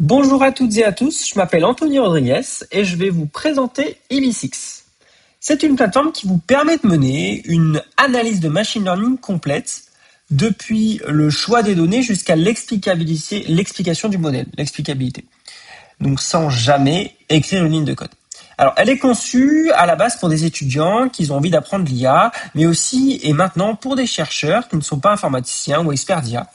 Bonjour à toutes et à tous, je m'appelle Anthony Rodriguez et je vais vous présenter EB6. C'est une plateforme qui vous permet de mener une analyse de machine learning complète depuis le choix des données jusqu'à l'explication du modèle, l'explicabilité. Donc sans jamais écrire une ligne de code. Alors, elle est conçue à la base pour des étudiants qui ont envie d'apprendre l'IA, mais aussi et maintenant pour des chercheurs qui ne sont pas informaticiens ou experts d'IA.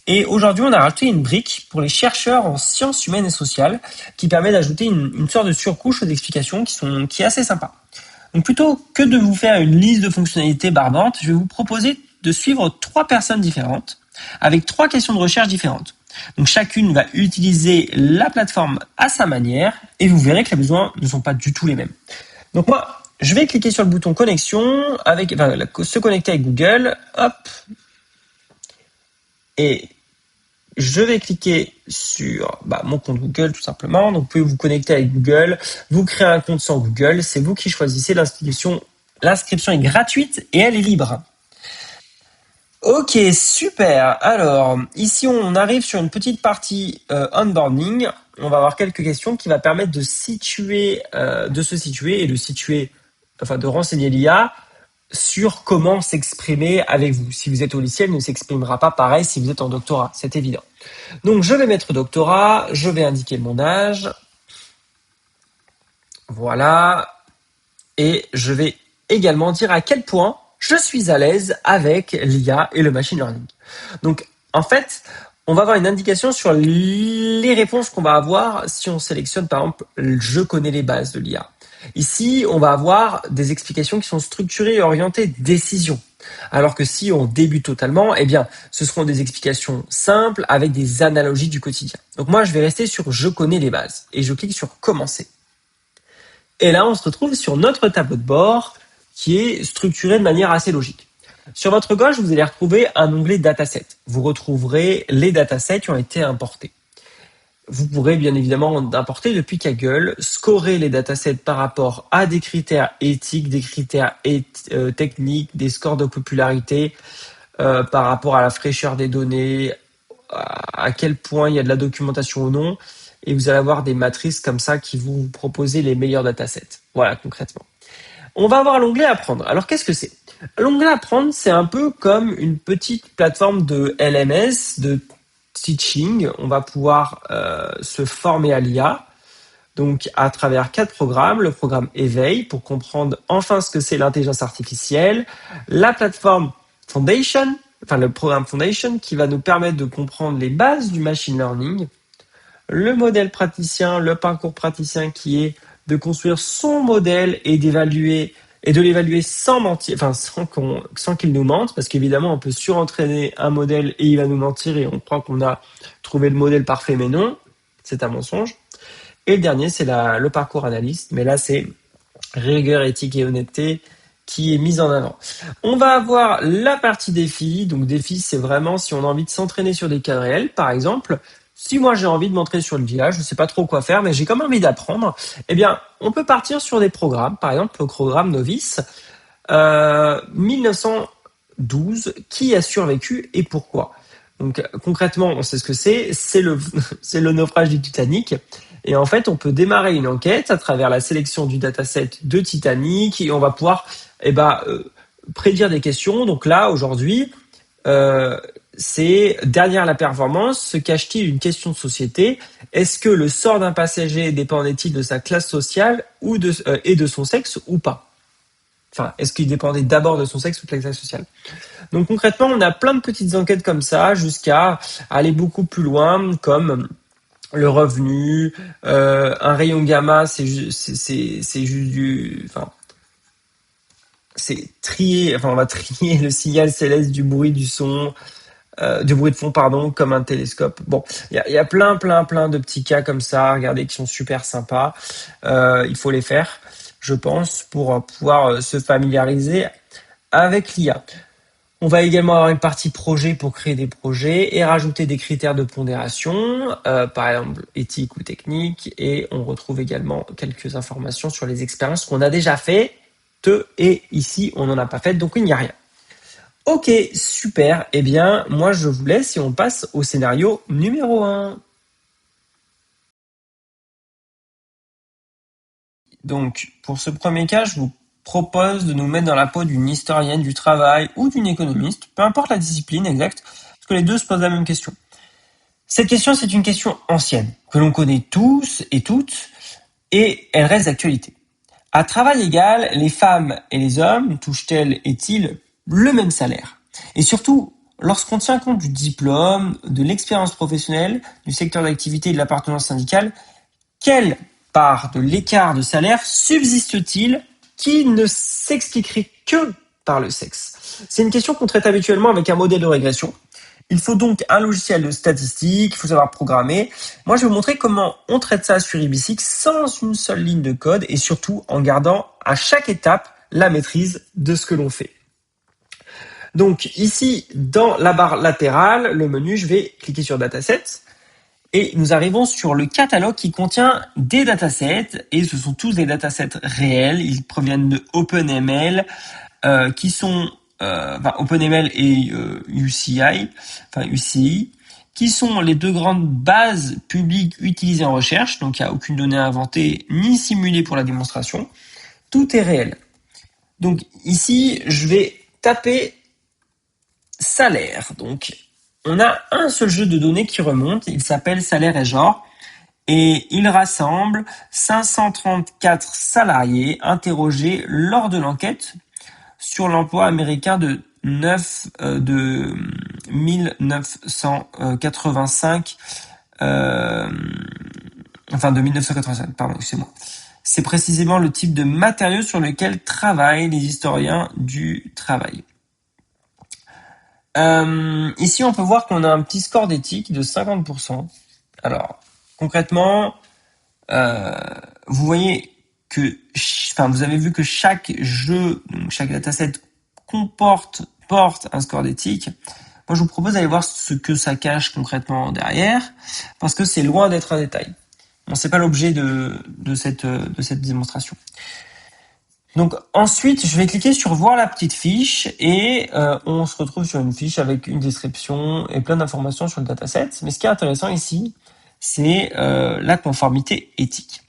Et aujourd'hui, on a rajouté une brique pour les chercheurs en sciences humaines et sociales qui permet d'ajouter une sorte de surcouche aux explications qui est assez sympa. Donc plutôt que de vous faire une liste de fonctionnalités barbantes, je vais vous proposer de suivre 3 personnes différentes avec 3 questions de recherche différentes. Donc chacune va utiliser la plateforme à sa manière et vous verrez que les besoins ne sont pas du tout les mêmes. Donc moi, je vais cliquer sur le bouton connexion, se connecter avec Google, hop, et je vais cliquer sur mon compte Google tout simplement. Donc vous pouvez vous connecter avec Google, vous créez un compte sans Google, c'est vous qui choisissez l'inscription. L'inscription est gratuite et elle est libre. Ok, super. Alors, ici, on arrive sur une petite partie onboarding. On va avoir quelques questions qui va permettre de se situer et de renseigner l'IA sur comment s'exprimer avec vous. Si vous êtes au lycée, elle ne s'exprimera pas pareil si vous êtes en doctorat, c'est évident. Donc, je vais mettre doctorat, je vais indiquer mon âge. Voilà. Et je vais également dire à quel point je suis à l'aise avec l'IA et le machine learning. Donc, en fait, on va avoir une indication sur les réponses qu'on va avoir si on sélectionne, par exemple, je connais les bases de l'IA. Ici, on va avoir des explications qui sont structurées et orientées décision. Alors que si on débute totalement, eh bien, ce seront des explications simples avec des analogies du quotidien. Donc moi, je vais rester sur je connais les bases et je clique sur commencer. Et là, on se retrouve sur notre tableau de bord qui est structuré de manière assez logique. Sur votre gauche, vous allez retrouver un onglet Dataset. Vous retrouverez les datasets qui ont été importés. Vous pourrez bien évidemment importer depuis Kaggle, scorer les datasets par rapport à des critères éthiques, des critères techniques, des scores de popularité, par rapport à la fraîcheur des données, à quel point il y a de la documentation ou non. Et vous allez avoir des matrices comme ça qui vont vous proposer les meilleurs datasets. Voilà, concrètement. On va avoir l'onglet Apprendre. Alors, qu'est-ce que c'est? L'onglet Apprendre, c'est un peu comme une petite plateforme de LMS, de teaching. On va pouvoir se former à l'IA, donc à travers 4 programmes. Le programme Éveil, pour comprendre enfin ce que c'est l'intelligence artificielle. La plateforme Foundation, le programme Foundation, qui va nous permettre de comprendre les bases du machine learning. Le modèle praticien, le parcours praticien qui est de construire son modèle et d'évaluer et de l'évaluer sans mentir, sans qu'il nous mente, parce qu'évidemment on peut surentraîner un modèle et il va nous mentir et on croit qu'on a trouvé le modèle parfait, mais non, c'est un mensonge. Et le dernier, c'est le parcours analyste, mais là c'est rigueur, éthique et honnêteté qui est mise en avant. On va avoir la partie défi. Donc défi, c'est vraiment si on a envie de s'entraîner sur des cas réels, par exemple. Si moi j'ai envie de m'entraîner sur le VIA, je ne sais pas trop quoi faire, mais j'ai quand même envie d'apprendre, eh bien, on peut partir sur des programmes, par exemple le programme Novice 1912, qui a survécu et pourquoi. Donc concrètement, on sait ce que c'est le naufrage du Titanic. Et en fait, on peut démarrer une enquête à travers la sélection du dataset de Titanic et on va pouvoir prédire des questions. Donc là, aujourd'hui, c'est derrière la performance, se cache-t-il une question de société? Est-ce que le sort d'un passager dépendait-il de sa classe sociale et de son sexe ou pas? Enfin, est-ce qu'il dépendait d'abord de son sexe ou de la classe sociale? Donc concrètement, on a plein de petites enquêtes comme ça jusqu'à aller beaucoup plus loin, comme le revenu, un rayon gamma, c'est trier, on va trier le signal céleste du bruit du son, du bruit de fond, pardon, comme un télescope. Bon, il y a plein de petits cas comme ça, regardez, qui sont super sympas. Il faut les faire, je pense, pour pouvoir se familiariser avec l'IA. On va également avoir une partie projet pour créer des projets et rajouter des critères de pondération, par exemple éthique ou technique, et on retrouve également quelques informations sur les expériences qu'on a déjà faites, et ici on n'en a pas fait, donc il n'y a rien. Ok, super, eh bien moi je vous laisse et on passe au scénario numéro 1. Donc, pour ce premier cas, je vous propose de nous mettre dans la peau d'une historienne du travail ou d'une économiste, peu importe la discipline exacte, parce que les deux se posent la même question. Cette question, c'est une question ancienne, que l'on connaît tous et toutes, et elle reste d'actualité. À travail égal, les femmes et les hommes touchent-elles, est-il, le même salaire? Et surtout, lorsqu'on tient compte du diplôme, de l'expérience professionnelle, du secteur d'activité et de l'appartenance syndicale, quelle part de l'écart de salaire subsiste-t-il qui ne s'expliquerait que par le sexe? C'est une question qu'on traite habituellement avec un modèle de régression. Il faut donc un logiciel de statistique, il faut savoir programmer. Moi, je vais vous montrer comment on traite ça sur Ibisix sans une seule ligne de code et surtout en gardant à chaque étape la maîtrise de ce que l'on fait. Donc ici, dans la barre latérale, le menu, je vais cliquer sur Dataset et nous arrivons sur le catalogue qui contient des datasets et ce sont tous des datasets réels. Ils proviennent de OpenML qui sont OpenML et UCI, qui sont les deux grandes bases publiques utilisées en recherche. Donc, il n'y a aucune donnée inventée ni simulée pour la démonstration. Tout est réel. Donc, ici, je vais taper salaire. Donc, on a un seul jeu de données qui remonte. Il s'appelle salaire et genre. Et il rassemble 534 salariés interrogés lors de l'enquête sur l'emploi américain de 1985, de 1985, pardon, excusez-moi. C'est précisément le type de matériaux sur lequel travaillent les historiens du travail. Ici, on peut voir qu'on a un petit score d'éthique de 50%. Alors, concrètement, vous voyez que, vous avez vu que chaque jeu, donc chaque dataset porte un score d'éthique. Moi, je vous propose d'aller voir ce que ça cache concrètement derrière, parce que c'est loin d'être un détail. Bon, c'est pas l'objet de cette démonstration. Donc ensuite, je vais cliquer sur voir la petite fiche et on se retrouve sur une fiche avec une description et plein d'informations sur le dataset. Mais ce qui est intéressant ici, c'est la conformité éthique.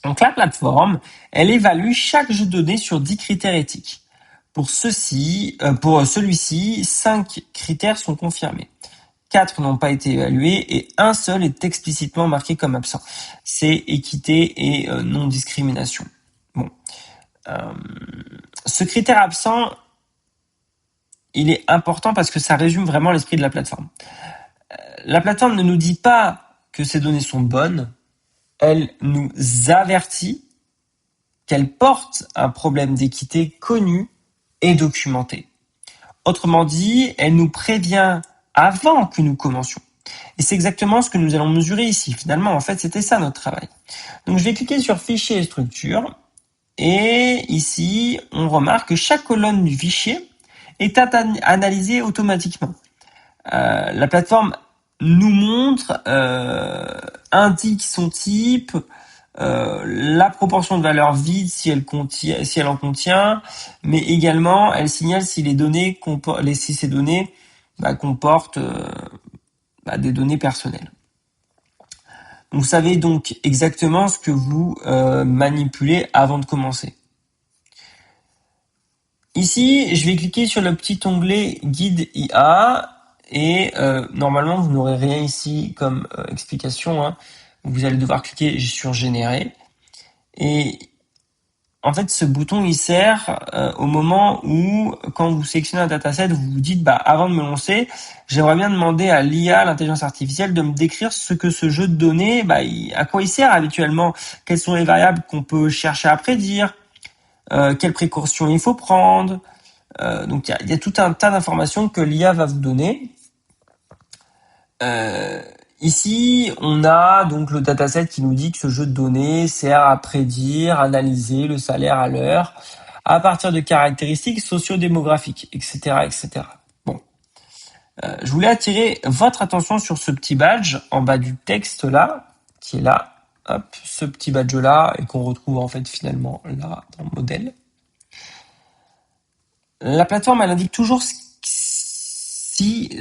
Donc la plateforme, elle évalue chaque jeu de données sur 10 critères éthiques. Pour celui-ci, 5 critères sont confirmés. 4 n'ont pas été évalués et un seul est explicitement marqué comme absent. C'est équité et non-discrimination. Bon. Ce critère absent, il est important parce que ça résume vraiment l'esprit de la plateforme. La plateforme ne nous dit pas que ces données sont bonnes, elle nous avertit qu'elle porte un problème d'équité connu et documenté. Autrement dit, elle nous prévient avant que nous commencions. Et c'est exactement ce que nous allons mesurer ici. Finalement, en fait, c'était ça notre travail. Donc, je vais cliquer sur Fichier et Structure. Et ici, on remarque que chaque colonne du fichier est analysée automatiquement. La plateforme nous montre, indique son type, la proportion de valeurs vides si elle en contient, mais également elle signale si les données si ces données comportent des données personnelles. Vous savez donc exactement ce que vous manipulez avant de commencer. Ici, je vais cliquer sur le petit onglet Guide IA et normalement vous n'aurez rien ici comme explication. Hein. Vous allez devoir cliquer sur Générer. Et en fait, ce bouton, il sert au moment où, quand vous sélectionnez un dataset, vous vous dites, avant de me lancer, j'aimerais bien demander à l'IA, l'intelligence artificielle, de me décrire ce que ce jeu de données, à quoi il sert habituellement, quelles sont les variables qu'on peut chercher à prédire, quelles précautions il faut prendre. Donc, il y a tout un tas d'informations que l'IA va vous donner. Ici, on a donc le dataset qui nous dit que ce jeu de données sert à prédire, analyser le salaire à l'heure à partir de caractéristiques socio-démographiques, etc., etc. Bon, je voulais attirer votre attention sur ce petit badge en bas du texte là, qui est là, hop, ce petit badge là et qu'on retrouve en fait finalement là dans le modèle. La plateforme, elle indique toujours si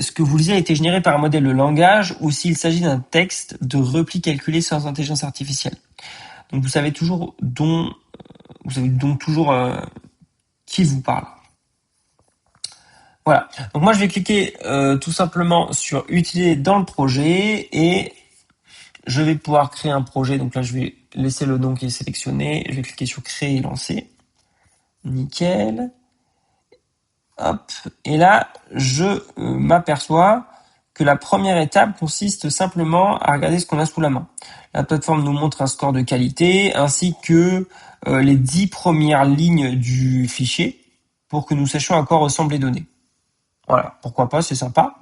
ce que vous lisez a été généré par un modèle de langage ou s'il s'agit d'un texte de repli calculé sans intelligence artificielle. Donc vous savez donc toujours qui vous parle. Voilà. Donc moi je vais cliquer tout simplement sur utiliser dans le projet et je vais pouvoir créer un projet. Donc là je vais laisser le nom qui est sélectionné. Je vais cliquer sur créer et lancer. Nickel. Hop. Et là je m'aperçois que la première étape consiste simplement à regarder ce qu'on a sous la main. La plateforme nous montre un score de qualité ainsi que les 10 premières lignes du fichier pour que nous sachions à quoi ressemblent les données. Voilà, pourquoi pas, c'est sympa.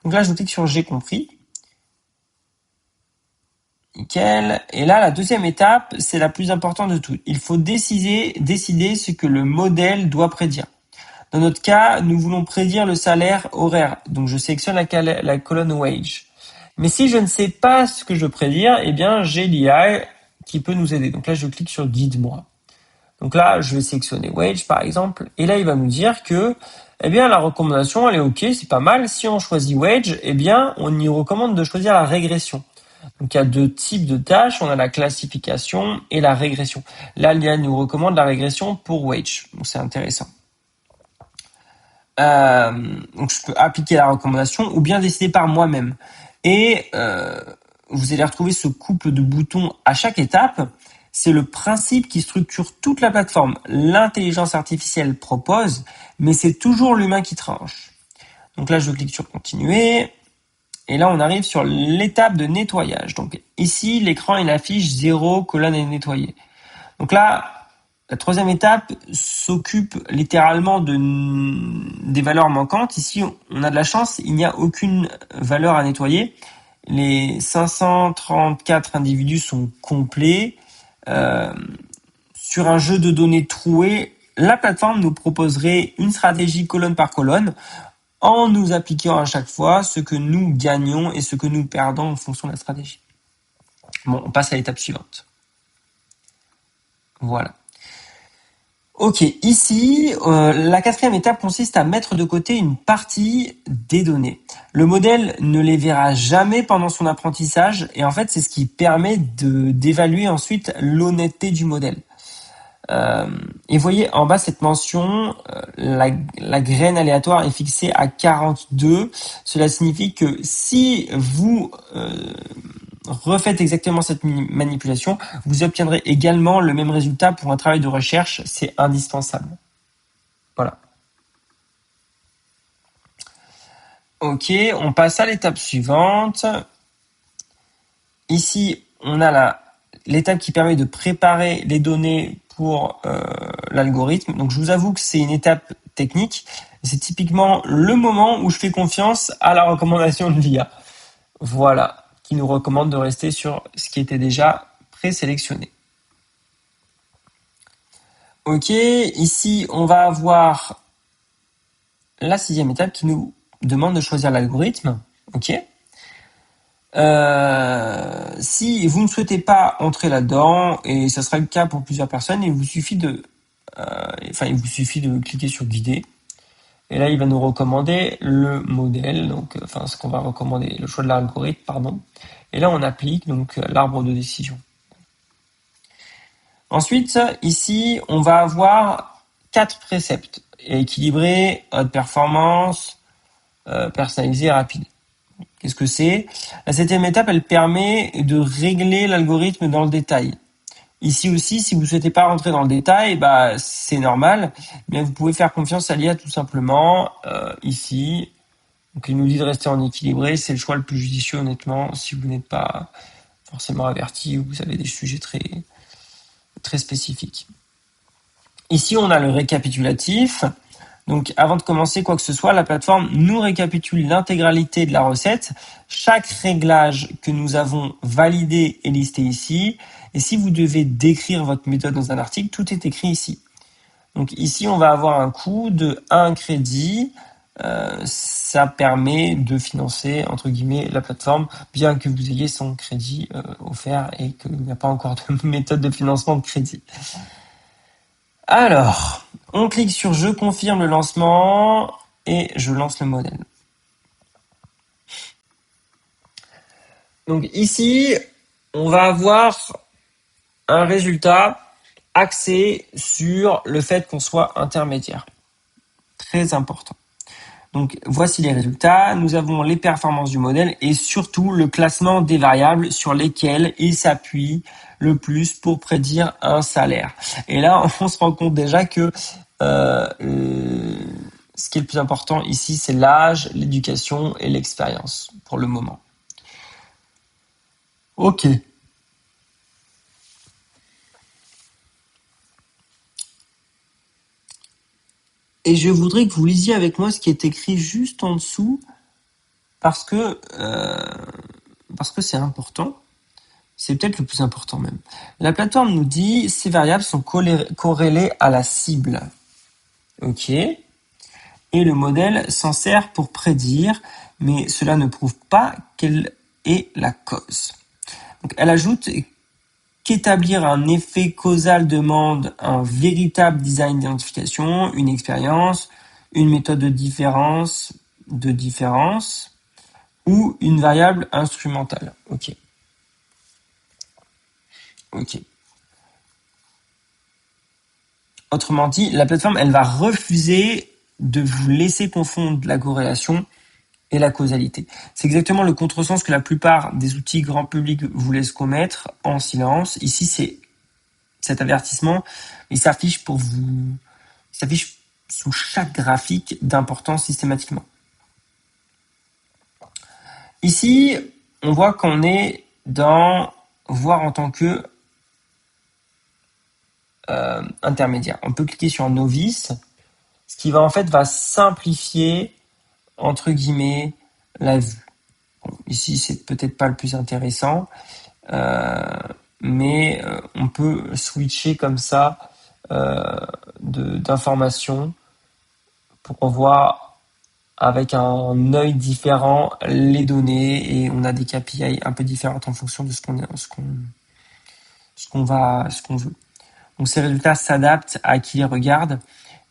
Donc là, je clique sur j'ai compris. Nickel. Et là, la deuxième étape, c'est la plus importante de toutes. Il faut décider ce que le modèle doit prédire. Dans notre cas, nous voulons prédire le salaire horaire. Donc, je sélectionne la colonne wage. Mais si je ne sais pas ce que je veux prédire, eh bien, j'ai l'IA qui peut nous aider. Donc là, je clique sur guide-moi. Donc là, je vais sélectionner wage, par exemple. Et là, il va nous dire que, eh bien, la recommandation, elle est OK, c'est pas mal. Si on choisit wage, eh bien, on y recommande de choisir la régression. Donc, il y a deux types de tâches. On a la classification et la régression. Là, l'IA nous recommande la régression pour wage. Donc, c'est intéressant. Donc, je peux appliquer la recommandation ou bien décider par moi-même. Et vous allez retrouver ce couple de boutons à chaque étape. C'est le principe qui structure toute la plateforme. L'intelligence artificielle propose, mais c'est toujours l'humain qui tranche. Donc là, je clique sur continuer. Et là, on arrive sur l'étape de nettoyage. Donc ici, l'écran, il affiche 0, colonne est nettoyée. Donc là, la troisième étape s'occupe littéralement des valeurs manquantes. Ici, on a de la chance, il n'y a aucune valeur à nettoyer. Les 534 individus sont complets. Sur un jeu de données troué, la plateforme nous proposerait une stratégie colonne par colonne en nous appliquant à chaque fois ce que nous gagnons et ce que nous perdons en fonction de la stratégie. Bon, on passe à l'étape suivante. Voilà. Ok, ici, la quatrième étape consiste à mettre de côté une partie des données. Le modèle ne les verra jamais pendant son apprentissage et en fait, c'est ce qui permet d'évaluer ensuite l'honnêteté du modèle. Et vous voyez en bas cette mention, la graine aléatoire est fixée à 42. Cela signifie que si vous refaites exactement cette manipulation, vous obtiendrez également le même résultat pour un travail de recherche. C'est indispensable. Voilà. Ok, on passe à l'étape suivante. Ici, on a l'étape qui permet de préparer les données pour l'algorithme. Donc, je vous avoue que c'est une étape technique. C'est typiquement le moment où je fais confiance à la recommandation de l'IA. Voilà, qui nous recommande de rester sur ce qui était déjà présélectionné. Ok, ici, on va avoir la sixième étape qui nous demande de choisir l'algorithme. Ok. Si vous ne souhaitez pas entrer là-dedans, et ça sera le cas pour plusieurs personnes, il vous suffit de cliquer sur guider. Et là, il va nous recommander le modèle, donc ce qu'on va recommander, le choix de l'algorithme, pardon. Et là, on applique donc l'arbre de décision. Ensuite, ici, on va avoir 4 préceptes équilibré, haute performance, personnalisé et rapide. Qu'est-ce que c'est? La septième étape, elle permet de régler l'algorithme dans le détail. Ici aussi, si vous ne souhaitez pas rentrer dans le détail, c'est normal. Mais vous pouvez faire confiance à l'IA tout simplement. Ici, donc il nous dit de rester en équilibré. C'est le choix le plus judicieux, honnêtement, si vous n'êtes pas forcément averti ou vous avez des sujets très, très spécifiques. Ici, on a le récapitulatif. Donc, avant de commencer quoi que ce soit, la plateforme nous récapitule l'intégralité de la recette. Chaque réglage que nous avons validé est listé ici. Et si vous devez décrire votre méthode dans un article, tout est écrit ici. Donc ici, on va avoir un coût de 1 crédit. Ça permet de financer, entre guillemets, la plateforme, bien que vous ayez son crédit offert et qu'il n'y a pas encore de méthode de financement de crédit. Alors, on clique sur « Je confirme le lancement » et je lance le modèle. Donc ici, on va avoir un résultat axé sur le fait qu'on soit intermédiaire. Très important. Donc, voici les résultats. Nous avons les performances du modèle et surtout le classement des variables sur lesquelles il s'appuie le plus pour prédire un salaire. Et là, on se rend compte déjà que ce qui est le plus important ici, c'est l'âge, l'éducation et l'expérience pour le moment. Ok. Et je voudrais que vous lisiez avec moi ce qui est écrit juste en dessous parce que c'est important. C'est peut-être le plus important même. La plateforme nous dit ces variables sont corrélées à la cible. Ok. Et le modèle s'en sert pour prédire, mais cela ne prouve pas quelle est la cause. Donc, elle ajoute qu'établir un effet causal demande un véritable design d'identification, une expérience, une méthode de différence ou une variable instrumentale. Ok. Ok. Autrement dit, la plateforme, elle va refuser de vous laisser confondre la corrélation et la causalité. C'est exactement le contresens que la plupart des outils grand public vous laissent commettre en silence. Ici, c'est cet avertissement, il s'affiche pour vous, il s'affiche sous chaque graphique d'importance systématiquement. Ici, on voit qu'on est dans voir en tant que intermédiaire. On peut cliquer sur novice, ce qui va en fait va simplifier entre guillemets la vue. Bon, ici, c'est peut-être pas le plus intéressant, mais on peut switcher comme ça d'informations pour voir avec un œil différent les données et on a des KPI un peu différentes en fonction de ce qu'on veut. Donc ces résultats s'adaptent à qui les regarde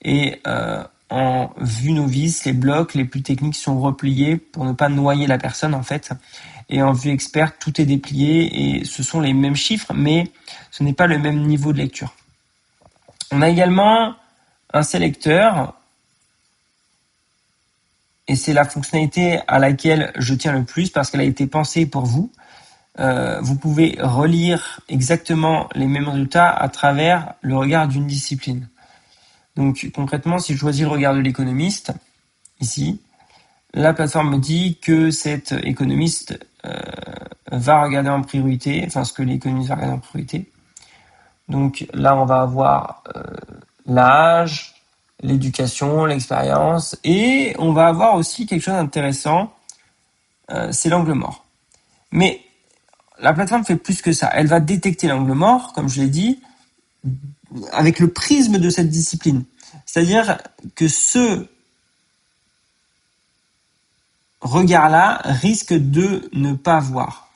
et en vue novice, les blocs les plus techniques sont repliés pour ne pas noyer la personne en fait. Et en vue expert, tout est déplié et ce sont les mêmes chiffres, mais ce n'est pas le même niveau de lecture. On a également un sélecteur et c'est la fonctionnalité à laquelle je tiens le plus parce qu'elle a été pensée pour vous. Vous pouvez relire exactement les mêmes résultats à travers le regard d'une discipline. Donc concrètement, si je choisis le regard de l'économiste, ici, la plateforme me dit que cet économiste va regarder en priorité, enfin ce que l'économiste va regarder en priorité. Donc là, on va avoir l'âge, l'éducation, l'expérience, et on va avoir aussi quelque chose d'intéressant, c'est l'angle mort. Mais la plateforme fait plus que ça. Elle va détecter l'angle mort, comme je l'ai dit, avec le prisme de cette discipline. C'est-à-dire que ce regard-là risque de ne pas voir.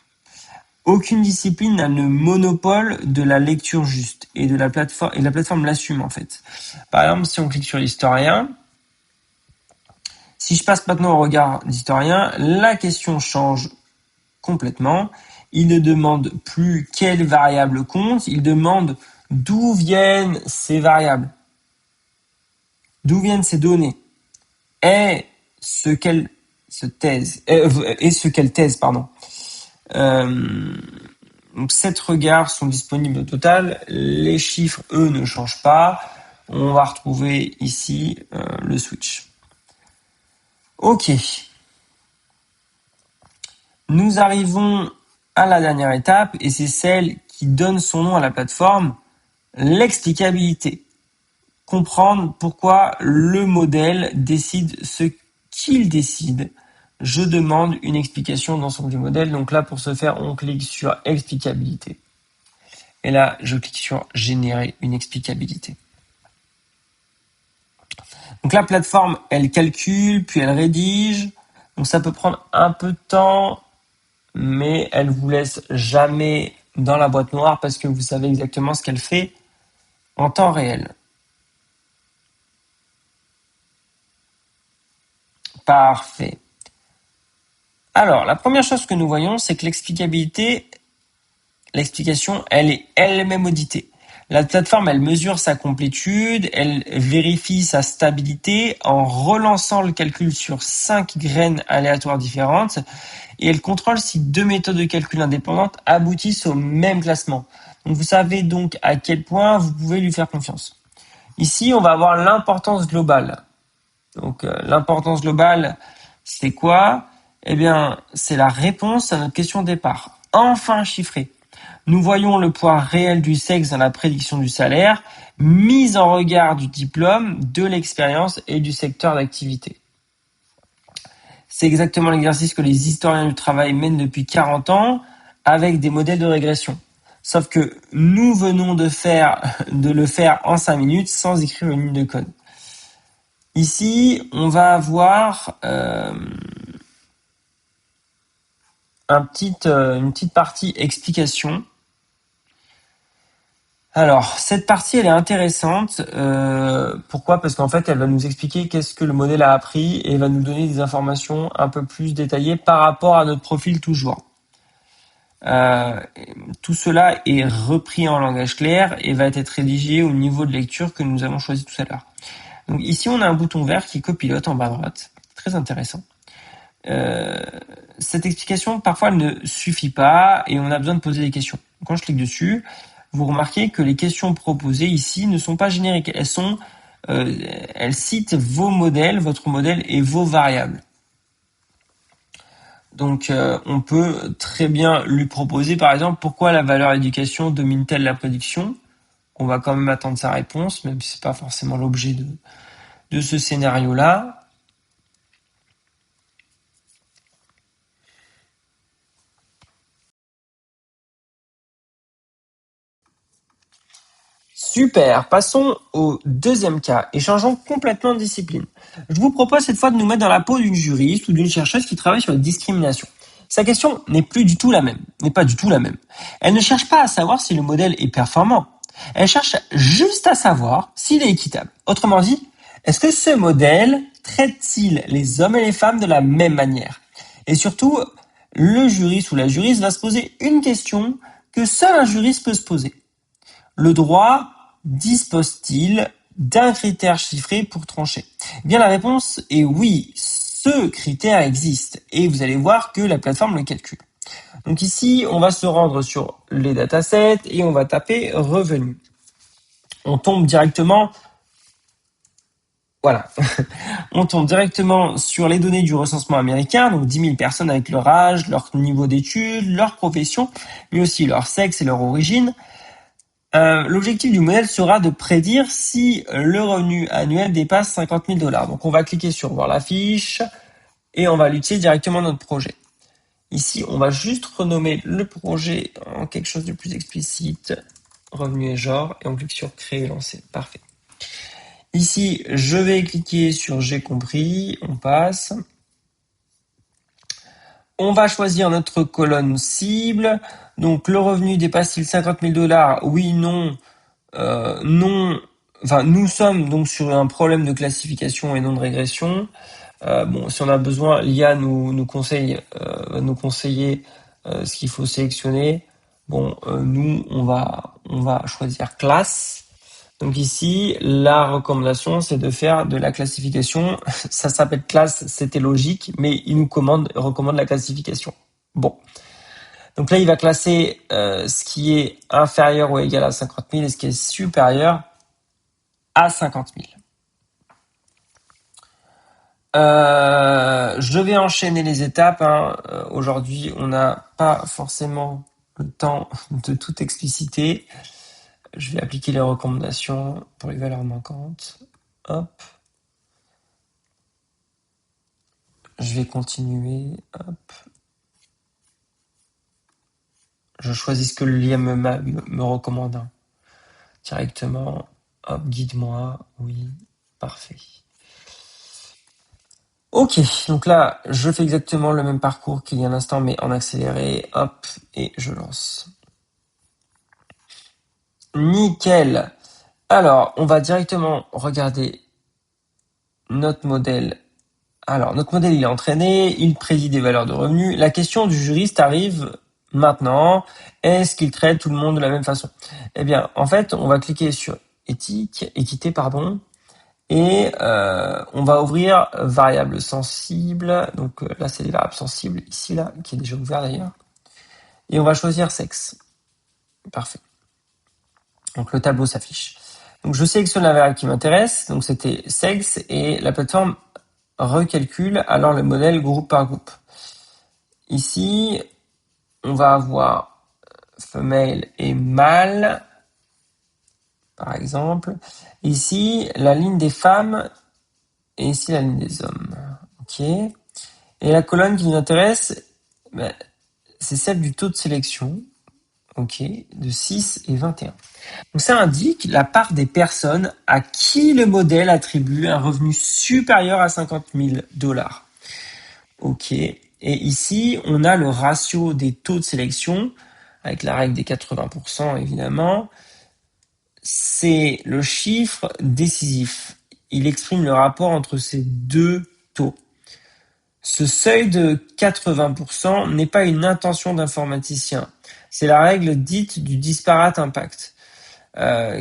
Aucune discipline n'a le monopole de la lecture juste et la plateforme l'assume en fait. Par exemple, si on clique sur l'historien, si je passe maintenant au regard d'historien, la question change complètement. Il ne demande plus quelle variable compte, il demande d'où viennent ces variables, d'où viennent ces données, et ce qu'elle thèse, pardon. Donc 7 regards sont disponibles au total. Les chiffres, eux, ne changent pas. On va retrouver ici le switch. Ok. Nous arrivons à la dernière étape et c'est celle qui donne son nom à la plateforme, l'explicabilité. Comprendre pourquoi le modèle décide ce qu'il décide. Je demande une explication d'ensemble du modèle. Donc là, pour ce faire, on clique sur explicabilité. Et là, je clique sur générer une explicabilité. Donc la plateforme, elle calcule, puis elle rédige. Donc ça peut prendre un peu de temps, mais elle vous laisse jamais dans la boîte noire parce que vous savez exactement ce qu'elle fait en temps réel. Parfait. Alors, la première chose que nous voyons, c'est que l'explicabilité, l'explication, elle est elle-même auditée. La plateforme, elle mesure sa complétude, elle vérifie sa stabilité en relançant le calcul sur 5 graines aléatoires différentes et elle contrôle si deux méthodes de calcul indépendantes aboutissent au même classement. Donc vous savez donc à quel point vous pouvez lui faire confiance. Ici, on va avoir l'importance globale. Donc l'importance globale, c'est quoi? Eh bien, c'est la réponse à notre question de départ. Enfin chiffrée. Nous voyons le poids réel du sexe dans la prédiction du salaire, mise en regard du diplôme, de l'expérience et du secteur d'activité. C'est exactement l'exercice que les historiens du travail mènent depuis 40 ans avec des modèles de régression. Sauf que nous venons de le faire en 5 minutes sans écrire une ligne de code. Ici, on va avoir une petite partie explication. Alors, cette partie, elle est intéressante. Pourquoi? Parce qu'en fait, elle va nous expliquer qu'est-ce que le modèle a appris et va nous donner des informations un peu plus détaillées par rapport à notre profil toujours. Tout cela est repris en langage clair et va être rédigé au niveau de lecture que nous avons choisi tout à l'heure. Donc ici, on a un bouton vert qui est copilote en bas à droite. Très intéressant. Cette explication, parfois, elle ne suffit pas et on a besoin de poser des questions. Quand je clique dessus, vous remarquez que les questions proposées ici ne sont pas génériques. Elles citent vos modèles, votre modèle et vos variables. Donc, on peut très bien lui proposer, par exemple, pourquoi la valeur éducation domine-t-elle la prédiction? On va quand même attendre sa réponse, même si c'est pas forcément l'objet de ce scénario-là. Super, passons au deuxième cas et changeons complètement de discipline. Je vous propose cette fois de nous mettre dans la peau d'une juriste ou d'une chercheuse qui travaille sur la discrimination. Sa question n'est pas du tout la même. Elle ne cherche pas à savoir si le modèle est performant. Elle cherche juste à savoir s'il est équitable. Autrement dit, est-ce que ce modèle traite-t-il les hommes et les femmes de la même manière? Et surtout, le juriste ou la juriste va se poser une question que seul un juriste peut se poser. Le droit dispose-t-il d'un critère chiffré pour trancher? Eh bien, la réponse est oui, ce critère existe et vous allez voir que la plateforme le calcule. Donc ici, on va se rendre sur les datasets et on va taper revenus. On tombe directement, voilà, on tombe directement sur les données du recensement américain, donc 10 000 personnes avec leur âge, leur niveau d'études, leur profession, mais aussi leur sexe et leur origine. L'objectif du modèle sera de prédire si le revenu annuel dépasse 50 000 $. Donc, on va cliquer sur voir la fiche et on va l'utiliser directement dans notre projet. Ici, on va juste renommer le projet en quelque chose de plus explicite, revenu et genre, et on clique sur créer et lancer. Parfait. Ici, je vais cliquer sur j'ai compris, on passe. On va choisir notre colonne cible. Donc, le revenu dépasse-t-il 50 000 $? Oui, non. Non, enfin, nous sommes donc sur un problème de classification et non de régression. Bon, si on a besoin, l'IA nous conseille, nous conseiller ce qu'il faut sélectionner. Bon, nous, on va choisir classe. Donc ici, la recommandation, c'est de faire de la classification. Ça s'appelle classe, c'était logique, mais il nous recommande la classification. Bon. Donc là, il va classer ce qui est inférieur ou égal à 50 000 et ce qui est supérieur à 50 000. Je vais enchaîner les étapes. Aujourd'hui, on n'a pas forcément le temps de tout expliciter. Je vais appliquer les recommandations pour les valeurs manquantes. Hop. Je vais continuer. Hop. Je choisis ce que l'IA me recommande directement. Hop, guide-moi. Oui, parfait. Ok, donc là, je fais exactement le même parcours qu'il y a un instant, mais en accéléré. Hop, et je lance. Nickel. Alors, on va directement regarder notre modèle. Alors, notre modèle, il est entraîné, il prédit des valeurs de revenus. La question du juriste arrive Maintenant, est-ce qu'il traite tout le monde de la même façon? Eh bien, en fait, on va cliquer sur équité, pardon, et on va ouvrir variable sensible. Donc là, c'est les variables sensibles, ici, là, qui est déjà ouvert d'ailleurs. Et on va choisir sexe. Parfait. Donc le tableau s'affiche. Donc je sélectionne la variable qui m'intéresse, donc c'était sexe, et la plateforme recalcule alors le modèle groupe par groupe. Ici, on va avoir femelle et mâle, par exemple. Ici, la ligne des femmes et ici la ligne des hommes. Ok. Et la colonne qui nous intéresse, ben, c'est celle du taux de sélection. Ok, de 6 et 21. Donc ça indique la part des personnes à qui le modèle attribue un revenu supérieur à 50 000 dollars. Ok. Et ici, on a le ratio des taux de sélection, avec la règle des 80% évidemment. C'est le chiffre décisif. Il exprime le rapport entre ces deux taux. Ce seuil de 80% n'est pas une intention d'informaticien. C'est la règle dite du disparate impact.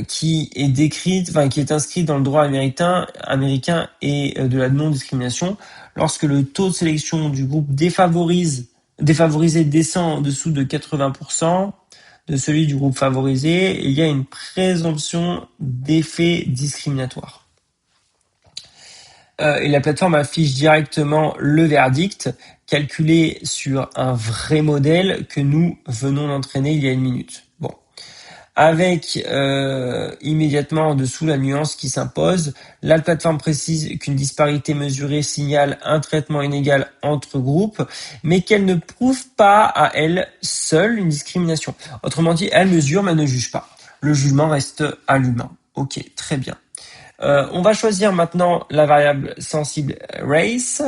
Qui est décrite, qui est inscrite dans le droit américain et de la non-discrimination. Lorsque le taux de sélection du groupe défavorisé descend en dessous de 80% de celui du groupe favorisé, il y a une présomption d'effet discriminatoire. Et la plateforme affiche directement le verdict calculé sur un vrai modèle que nous venons d'entraîner il y a une minute. Bon. Avec immédiatement en dessous la nuance qui s'impose. La plateforme précise qu'une disparité mesurée signale un traitement inégal entre groupes, mais qu'elle ne prouve pas à elle seule une discrimination. Autrement dit, elle mesure mais ne juge pas. Le jugement reste à l'humain. Ok, très bien. On va choisir maintenant la variable sensible race.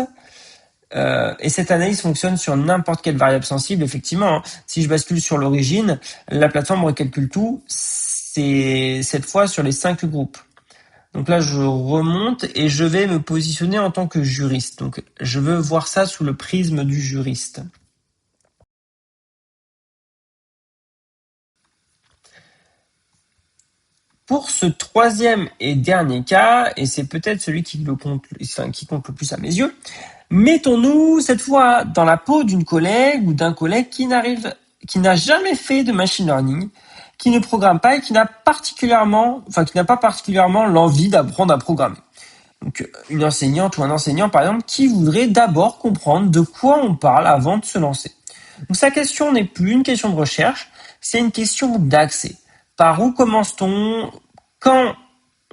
Et cette analyse fonctionne sur n'importe quelle variable sensible, effectivement. Hein. Si je bascule sur l'origine, la plateforme recalcule tout. C'est cette fois sur les 5 groupes. Donc là, je remonte et je vais me positionner en tant que juriste. Donc, je veux voir ça sous le prisme du juriste. Pour ce troisième et dernier cas, et c'est peut-être celui qui compte le plus à mes yeux, mettons-nous cette fois dans la peau d'une collègue ou d'un collègue qui n'a jamais fait de machine learning, qui ne programme pas et qui n'a pas particulièrement l'envie d'apprendre à programmer. Donc, une enseignante ou un enseignant, par exemple, qui voudrait d'abord comprendre de quoi on parle avant de se lancer. Donc, sa question n'est plus une question de recherche, c'est une question d'accès. Par où commence-t-on quand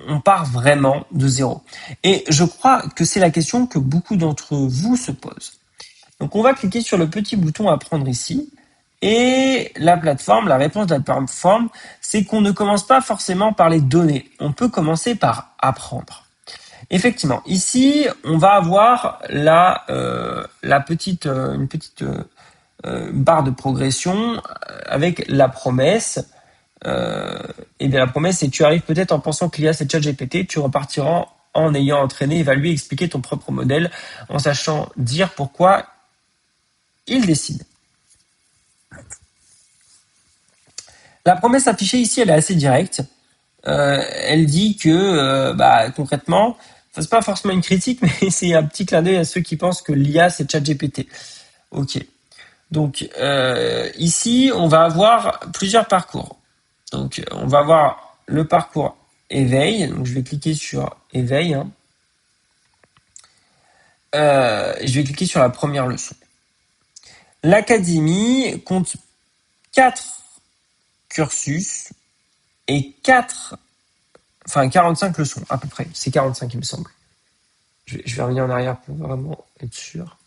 on part vraiment de zéro? Et je crois que c'est la question que beaucoup d'entre vous se posent. Donc, on va cliquer sur le petit bouton apprendre ici. Et la réponse de la plateforme, c'est qu'on ne commence pas forcément par les données. On peut commencer par apprendre. Effectivement, ici, on va avoir une petite barre de progression avec la promesse. Et bien la promesse, c'est tu arrives peut-être en pensant qu'il y a cette ChatGPT, tu repartiras en ayant entraîné, évalué, expliqué ton propre modèle, en sachant dire pourquoi il décide. La promesse affichée ici, elle est assez directe. Elle dit que concrètement, c'est pas forcément une critique, mais c'est un petit clin d'œil à ceux qui pensent que l'IA c'est ChatGPT. Ok. Donc ici, on va avoir plusieurs parcours. Donc on va avoir le parcours éveil. Donc je vais cliquer sur éveil. Hein. Je vais cliquer sur la première leçon. L'académie compte 4 cursus et 45 leçons à peu près. C'est 45 il me semble. Je vais revenir en arrière pour vraiment être sûr.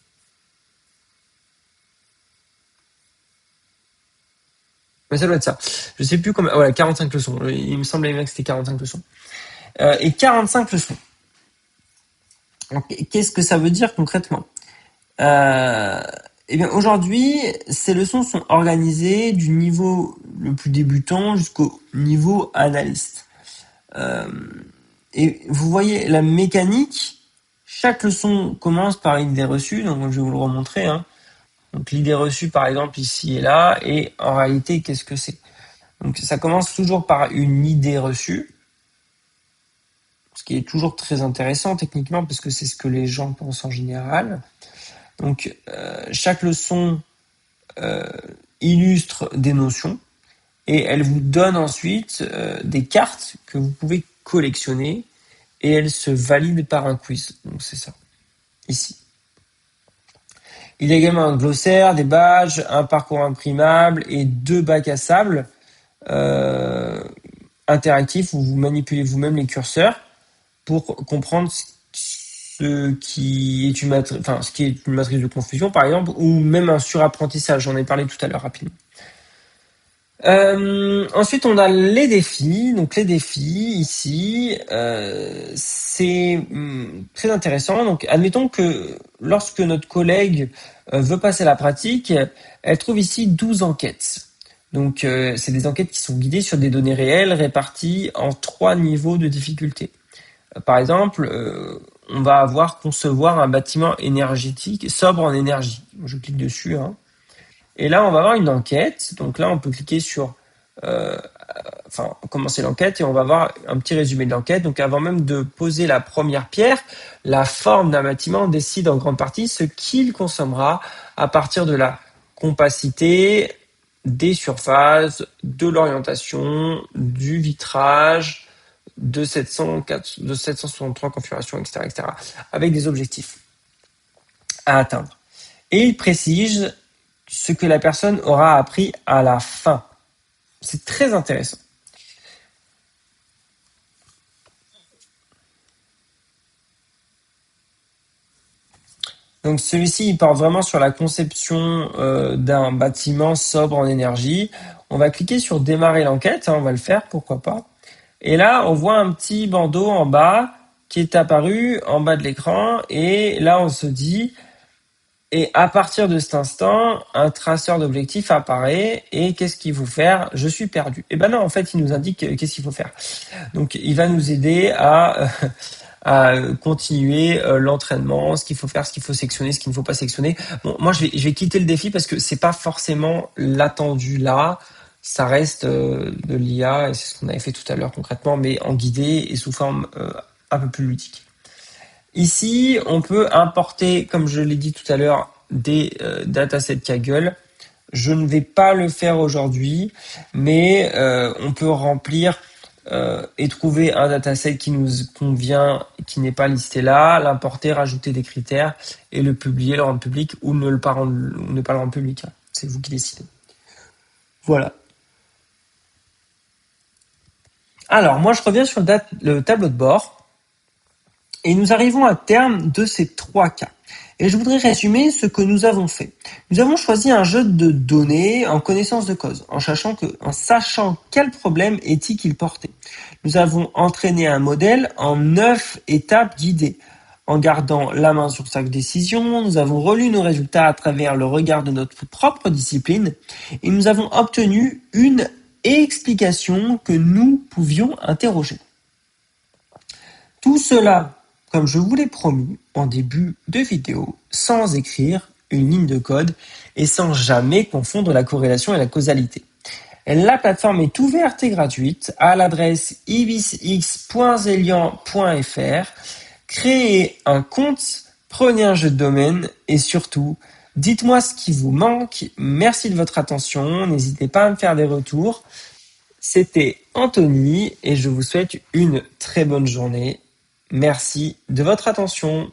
Mais ça doit être ça. Je sais plus comment. Voilà, 45 leçons. Il me semblait bien que c'était 45 leçons. Et 45 leçons. Donc, qu'est-ce que ça veut dire concrètement? Eh bien, aujourd'hui, ces leçons sont organisées du niveau le plus débutant jusqu'au niveau analyste. Et vous voyez la mécanique. Chaque leçon commence par une idée reçue, donc je vais vous le remontrer. Hein. Donc l'idée reçue, par exemple, ici et là, et en réalité, qu'est-ce que c'est? Donc ça commence toujours par une idée reçue, ce qui est toujours très intéressant techniquement, parce que c'est ce que les gens pensent en général. Donc chaque leçon illustre des notions, et elle vous donne ensuite des cartes que vous pouvez collectionner, et elles se valident par un quiz. Donc c'est ça, ici. Il y a également un glossaire, des badges, un parcours imprimable et 2 bacs à sable interactifs où vous manipulez vous-même les curseurs pour comprendre ce qui est une matrice de confusion, par exemple, ou même un surapprentissage. J'en ai parlé tout à l'heure rapidement. Ensuite, on a les défis. Donc, les défis ici, c'est très intéressant. Donc, admettons que lorsque notre collègue veut passer la pratique, elle trouve ici 12 enquêtes. Donc, c'est des enquêtes qui sont guidées sur des données réelles réparties en 3 niveaux de difficulté. Par exemple, on va avoir concevoir un bâtiment énergétique sobre en énergie. Je clique dessus, hein. Et là, on va avoir une enquête. Donc là, on peut cliquer sur commencer l'enquête et on va voir un petit résumé de l'enquête. Donc avant même de poser la première pierre, la forme d'un bâtiment décide en grande partie ce qu'il consommera à partir de la compacité, des surfaces, de l'orientation, du vitrage, de 763 configurations, etc., avec des objectifs à atteindre. Et il précise ce que la personne aura appris à la fin. C'est très intéressant. Donc celui-ci, il part vraiment sur la conception d'un bâtiment sobre en énergie. On va cliquer sur démarrer l'enquête, hein, on va le faire, pourquoi pas. Et là, on voit un petit bandeau en bas qui est apparu en bas de l'écran. Et là, on se dit, et à partir de cet instant, un traceur d'objectifs apparaît. Et qu'est-ce qu'il faut faire? Je suis perdu. Et ben non, en fait, il nous indique qu'est-ce qu'il faut faire. Donc, il va nous aider à continuer l'entraînement, ce qu'il faut faire, ce qu'il faut sectionner, ce qu'il ne faut pas sectionner. Bon, moi, je vais quitter le défi parce que c'est pas forcément l'attendu là. Ça reste de l'IA et c'est ce qu'on avait fait tout à l'heure concrètement, mais en guidé et sous forme un peu plus ludique. Ici, on peut importer, comme je l'ai dit tout à l'heure, des datasets Kaggle. Je ne vais pas le faire aujourd'hui, mais on peut remplir et trouver un dataset qui nous convient, qui n'est pas listé là, l'importer, rajouter des critères et le publier, le rendre public ou ne pas le rendre public. C'est vous qui décidez. Voilà. Alors, moi, je reviens sur le tableau de bord et nous arrivons à terme de ces 3 cas. Et je voudrais résumer ce que nous avons fait. Nous avons choisi un jeu de données en connaissance de cause, en sachant quel problème éthique il portait. Nous avons entraîné un modèle en 9 étapes guidées. En gardant la main sur chaque décision, nous avons relu nos résultats à travers le regard de notre propre discipline et nous avons obtenu une explication que nous pouvions interroger. Tout cela, comme je vous l'ai promis en début de vidéo, sans écrire une ligne de code et sans jamais confondre la corrélation et la causalité. La plateforme est ouverte et gratuite à l'adresse ibisx.zelian.fr. Créez un compte, prenez un jeu de domaine et surtout, dites-moi ce qui vous manque. Merci de votre attention. N'hésitez pas à me faire des retours. C'était Anthony et je vous souhaite une très bonne journée. Merci de votre attention.